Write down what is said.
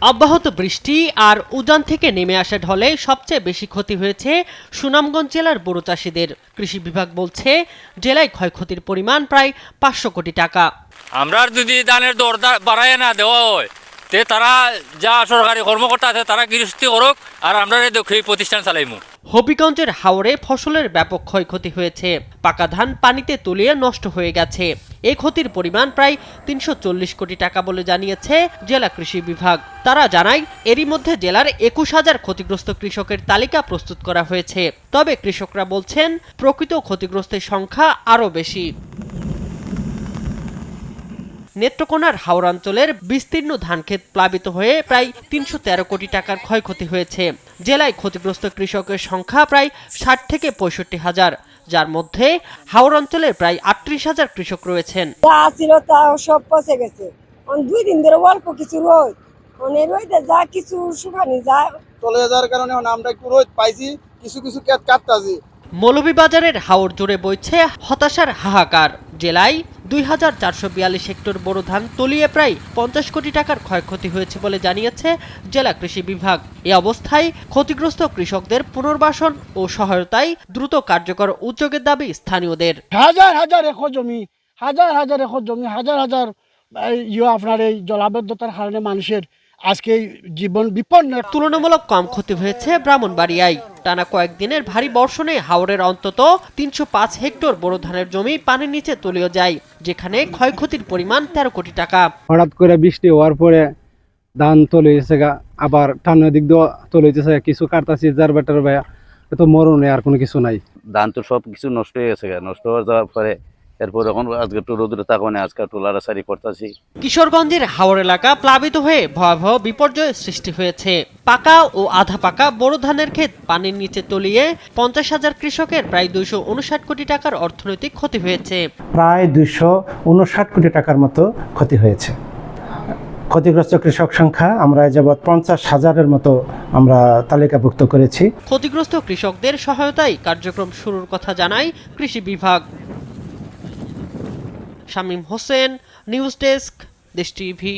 অব্যাহত বৃষ্টি আর উজান থেকে নেমে আসা ঢলে সবচেয়ে বেশি ক্ষতি হয়েছে সুনামগঞ্জ জেলার বোরো চাষিদের। কৃষি বিভাগ বলছে জেলায় ক্ষয়ক্ষতির পরিমাণ প্রায় 500 কোটি টাকা। আমরা যদি ধানের দর বাড়ায় না দেওয়া হয় তে তারা যা সরকারি কর্মকর্তা আছে তারা গৃহস্থী করুক আর আমরা এই প্রতিষ্ঠান চালাইমু। হবিগঞ্জের হাওরে ফসলের ব্যাপক ক্ষয়ক্ষতি হয়েছে। পাকা ধান পানিতে তলিয়ে নষ্ট হয়ে গেছে। এই ক্ষতির পরিমাণ প্রায় 340 কোটি টাকা বলে জানিয়েছে জেলা কৃষি বিভাগ। তারা জানায় এরই মধ্যে জেলার 21,000 ক্ষতিগ্রস্ত কৃষকের তালিকা প্রস্তুত করা হয়েছে। তবে কৃষকরা বলছেন প্রকৃত ক্ষতিগ্রস্তের সংখ্যা আরও বেশি। নেত্রকোনার হাওড়াঞ্চলের বিস্তীর্ণ ধানক্ষেত প্লাবিত হয়ে প্রায় 313 কোটি টাকার ক্ষয়ক্ষতি হয়েছে। জেলায় ক্ষতিগ্রস্ত কৃষকের সংখ্যা প্রায় 60 থেকে 65,000, যার মধ্যে হাওড়াঞ্চলের প্রায় 38,000 কৃষক রয়েছেন। সব পচে গেছে, 2 দিন ধরে অল্প কিছু রোদ, রোদে যা কিছু শুকানি যায় চলে যাওয়ার কারণে আমরা একটু রোদ পাইছি, কিছু কিছু ক্ষেত কাটতাছি। মৌলভীবাজারের হাওর জুড়ে বইছে হতাশার হাহাকার। জেলায় 2,442 হেক্টর বোরো ধান তলিয়ে প্রায় 50 কোটি টাকার ক্ষয়ক্ষতি হয়েছে বলে জানিয়েছে জেলা কৃষি বিভাগ। এ অবস্থায় ক্ষতিগ্রস্ত কৃষকদের পুনর্বাসন ও সহায়তায় দ্রুত কার্যকর উদ্যোগের দাবি স্থানীয়দের। হাজার হাজার একর জমি, হাজার হাজার আপনার এই জলাবদ্ধতার কারণে মানুষের আজকে জীবন বিপন্ন। তুলনামূলক কম ক্ষতি হয়েছে ব্রাহ্মণবাড়িয়ায়। টানা কয়েকদিনের ভারী বর্ষণে হাওরের অন্তত 305 হেক্টর বোরো ধানের জমি পানির নিচে তলিয়ে যায়, যেখানে ক্ষয়ক্ষতির পরিমাণ 13 কোটি টাকা। হঠাৎ করে বৃষ্টি হওয়ার পরে ধান তলে গেছে, আবার টানের দিক দিয়ে তলে গেছে, কিছু কাটতাছি যার বেটার ভাইয়া তো মরণে আর কোনো কিছু নাই। ধান তো সব কিছু নষ্ট হয়ে গেছে, নষ্ট হয়ে যাওয়ার পরে এরপর এখন আজকে একটু রোদ্রে থাকবে, আজকে একটু লাড়াছাড়ি করতেছি। কিশোরগঞ্জের হাওর এলাকা প্লাবিত হয়ে ভয়াবহ বিপর্যয়ের সৃষ্টি হয়েছে। পাকা ও আধা পাকা বোরো ধানের ক্ষেত পানির নিচে তলিয়ে 50,000 কৃষকের প্রায় 259 কোটি টাকার অর্থনৈতিক ক্ষতি হয়েছে। প্রায় 259 কোটি টাকার মতো ক্ষতি হয়েছে। ক্ষতিগ্রস্ত কৃষক সংখ্যা আমরা যাবৎ 50,000-এর মতো আমরা তালিকাভুক্ত করেছি। ক্ষতিগ্রস্ত কৃষকদের সহায়তায় কার্যক্রম শুরুর কথা জানায় কৃষি বিভাগ। শামীম হোসেন, নিউজ ডেস্ক, দেশ টিভি।